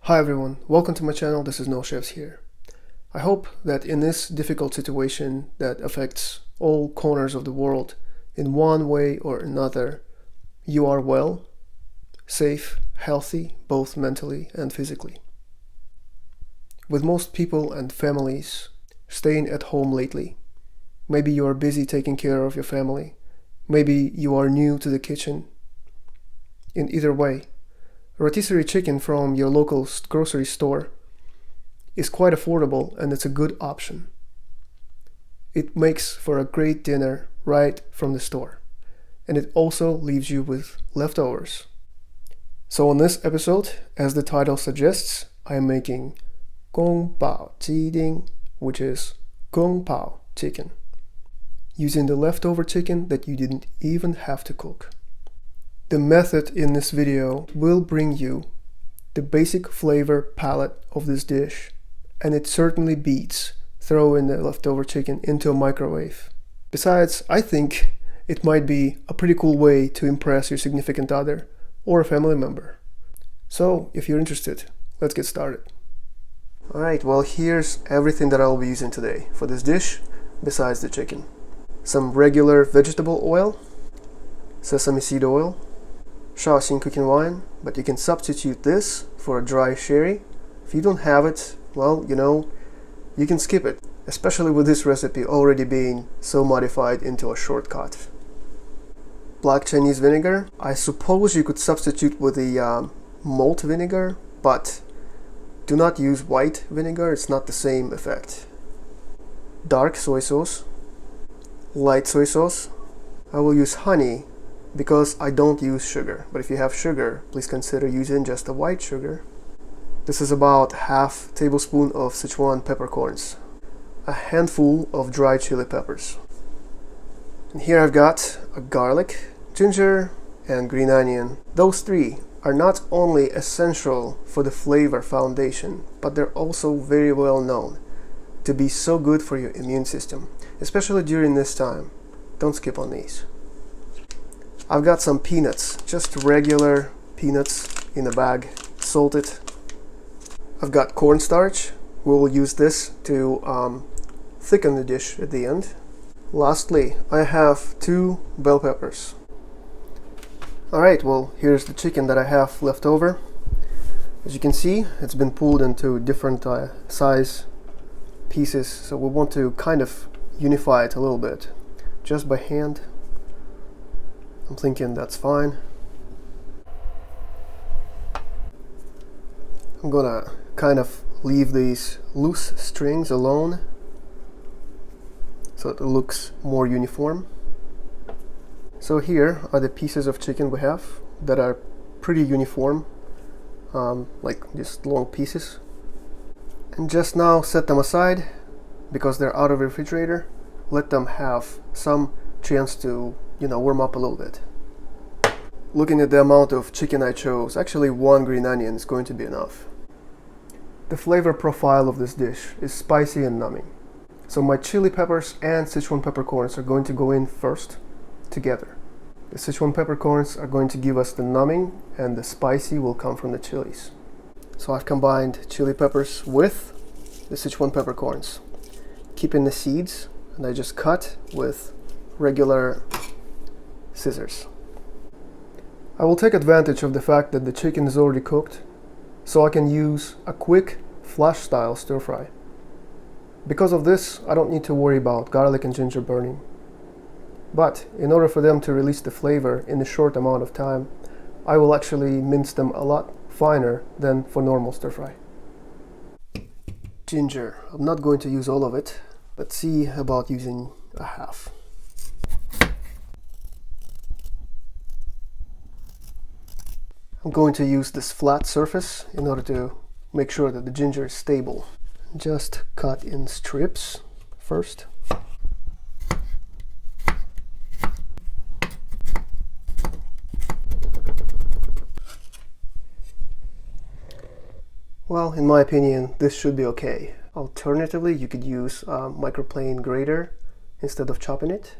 Hi everyone, welcome to my channel. This is No Chefs here. I hope that in this difficult situation that affects all corners of the world in one way or another, you are well, safe, healthy, both mentally and physically. With most people and families staying at home lately, maybe you are busy taking care of your family, maybe you are new to the kitchen. In either way, rotisserie chicken from your local grocery store is quite affordable and it's a good option. It makes for a great dinner right from the store, and it also leaves you with leftovers. So on this episode, as the title suggests, I am making宫保鸡丁, which is 宫保 chicken, using the leftover chicken that you didn't even have to cook. The method in this video will bring you the basic flavor palette of this dish, and it certainly beats throwing the leftover chicken into a microwave. Besides, I think it might be a pretty cool way to impress your significant other or a family member. So, if you're interested, let's get started. Alright, well, here's everything that I'll be using today for this dish besides the chicken. Some regular vegetable oil, sesame seed oil, Shaoxing cooking wine, but you can substitute this for a dry sherry. If you don't have it, well, you can skip it, especially with this recipe already being so modified into a shortcut. Black Chinese vinegar, I suppose you could substitute with the malt vinegar, but do not use white vinegar, it's not the same effect. Dark soy sauce, light soy sauce, I will use honey because I don't use sugar, but if you have sugar, please consider using just the white sugar. This is about half tablespoon of Sichuan peppercorns, a handful of dry chili peppers. And here I've got a garlic, ginger, and green onion. Those three are not only essential for the flavor foundation, but they're also very well known to be so good for your immune system, especially during this time. Don't skip on these. I've got some peanuts, just regular peanuts in a bag, salted. I've got cornstarch. We'll use this to thicken the dish at the end. Lastly, I have 2 bell peppers. Alright, well, here's the chicken that I have left over. As you can see, it's been pulled into different size pieces, so we want to kind of unify it a little bit, just by hand. I'm thinking that's fine. I'm gonna kind of leave these loose strings alone so it looks more uniform. So here are the pieces of chicken we have that are pretty uniform, like just long pieces. And just now set them aside because they're out of the refrigerator. Let them have some chance to warm up a little bit. Looking at the amount of chicken I chose, actually 1 green onion is going to be enough. The flavor profile of this dish is spicy and numbing. So my chili peppers and Sichuan peppercorns are going to go in first, together. The Sichuan peppercorns are going to give us the numbing, and the spicy will come from the chilies. So I've combined chili peppers with the Sichuan peppercorns, keeping the seeds, and I just cut with regular scissors. I will take advantage of the fact that the chicken is already cooked, so I can use a quick flash style stir fry. Because of this, I don't need to worry about garlic and ginger burning. But in order for them to release the flavor in a short amount of time, I will actually mince them a lot finer than for normal stir fry. Ginger, I'm not going to use all of it, but see about using a half. I'm going to use this flat surface in order to make sure that the ginger is stable. Just cut in strips first. Well, in my opinion, this should be okay. Alternatively, you could use a microplane grater instead of chopping it.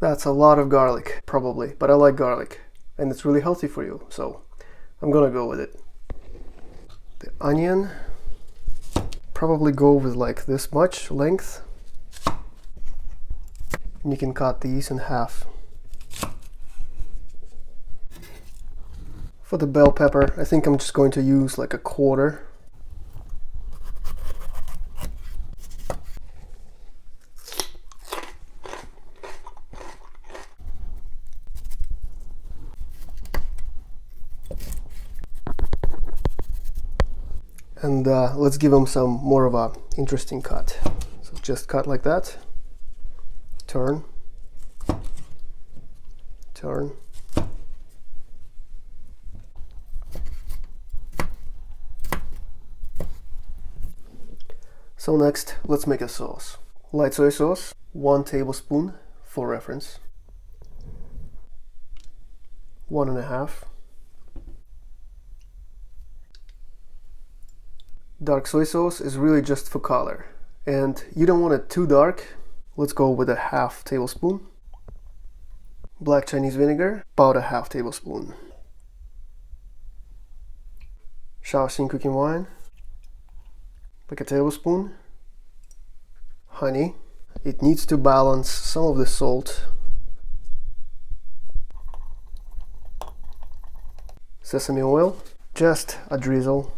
That's a lot of garlic, probably, but I like garlic, and it's really healthy for you, so I'm gonna go with it. The onion, probably go with like this much length, and you can cut these in half. For the bell pepper, I think I'm just going to use like a quarter. And let's give them some more of a interesting cut. So just cut like that. Turn. Turn. So next, let's make a sauce. Light soy sauce, 1 tablespoon for reference. 1.5. Dark soy sauce is really just for color, and you don't want it too dark. Let's go with a 1/2 tablespoon. Black Chinese vinegar, about a 1/2 tablespoon. Shaoxing cooking wine, like a tablespoon. Honey, it needs to balance some of the salt. Sesame oil, just a drizzle.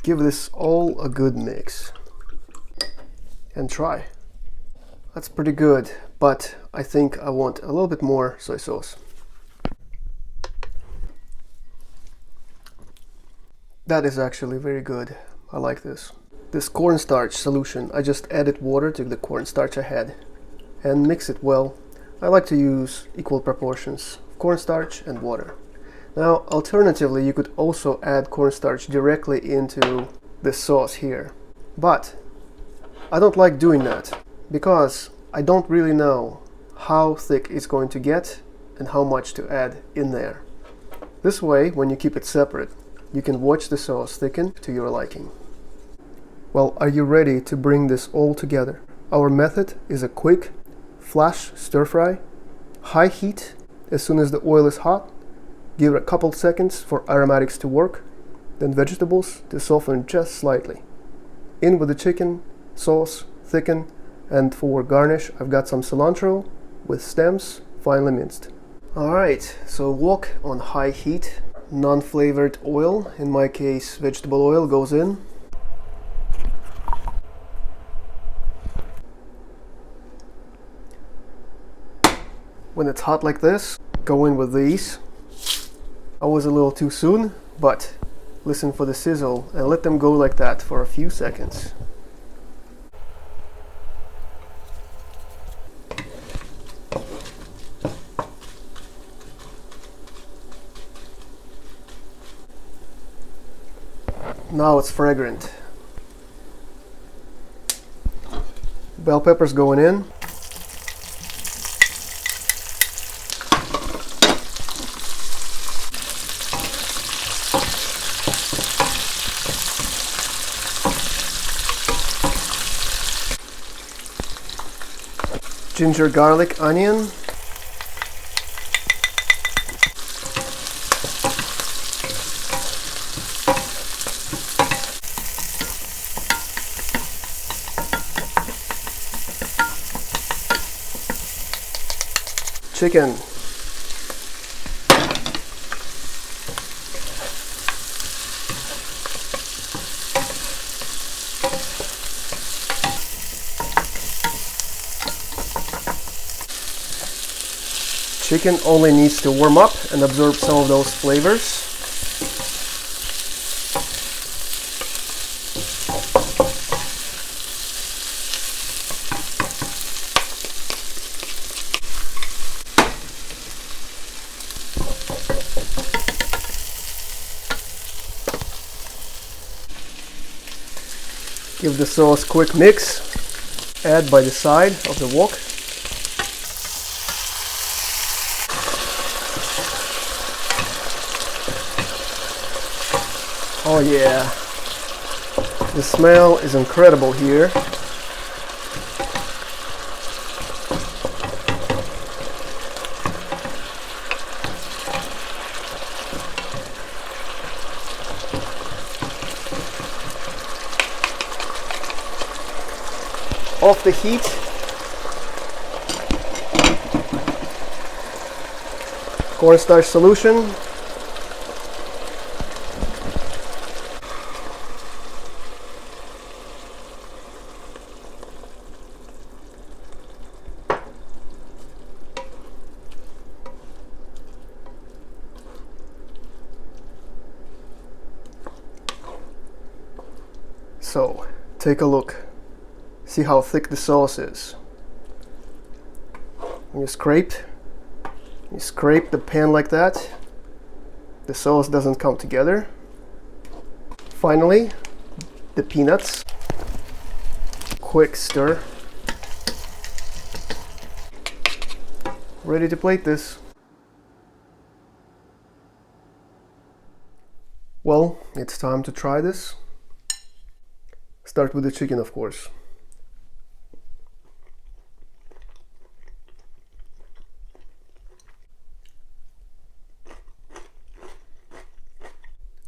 Give this all a good mix and try. That's pretty good, but I think I want a little bit more soy sauce. That is actually very good. I like this. This cornstarch solution, I just added water to the cornstarch I had and mix it well. I like to use equal proportions of cornstarch and water. Now, alternatively, you could also add cornstarch directly into the sauce here. But I don't like doing that because I don't really know how thick it's going to get and how much to add in there. This way, when you keep it separate, you can watch the sauce thicken to your liking. Well, are you ready to bring this all together? Our method is a quick, flash stir fry, high heat. As soon as the oil is hot, give it a couple seconds for aromatics to work, then vegetables to soften just slightly. In with the chicken, sauce, thicken, and for garnish I've got some cilantro with stems finely minced. Alright, so wok on high heat, non-flavored oil, in my case vegetable oil, goes in. When it's hot like this, go in with these. I was a little too soon, but listen for the sizzle and let them go like that for a few seconds. Now it's fragrant. Bell peppers going in. Ginger, garlic, onion. Chicken. Chicken only needs to warm up and absorb some of those flavors. Give the sauce a quick mix. Add by the side of the wok. Oh yeah, the smell is incredible here. off the heat. Cornstarch solution. So, take a look. See how thick the sauce is. When you scrape the pan like that, the sauce doesn't come together. Finally, the peanuts. Quick stir. Ready to plate this. Well, it's time to try this. Start with the chicken, of course.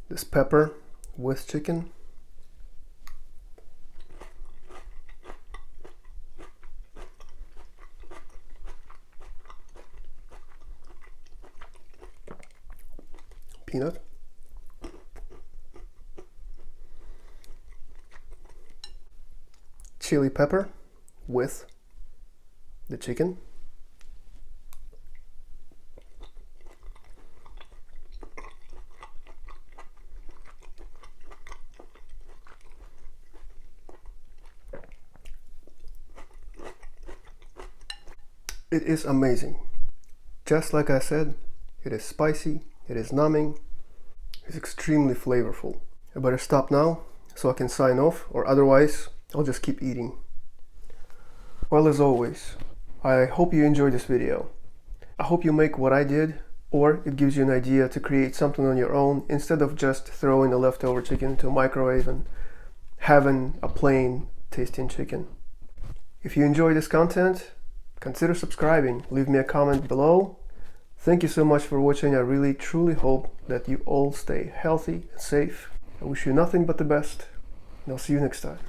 This pepper with chicken. Peanut. Chili pepper with the chicken. It is amazing. Just like I said, it is spicy, it is numbing, it's extremely flavorful. I better stop now so I can sign off, or otherwise I'll just keep eating. Well, as always, I hope you enjoyed this video. I hope you make what I did, or it gives you an idea to create something on your own instead of just throwing the leftover chicken into a microwave and having a plain tasting chicken. If you enjoy this content, consider subscribing, leave me a comment below. Thank you so much for watching. I really truly hope that you all stay healthy and safe. I wish you nothing but the best, and I'll see you next time.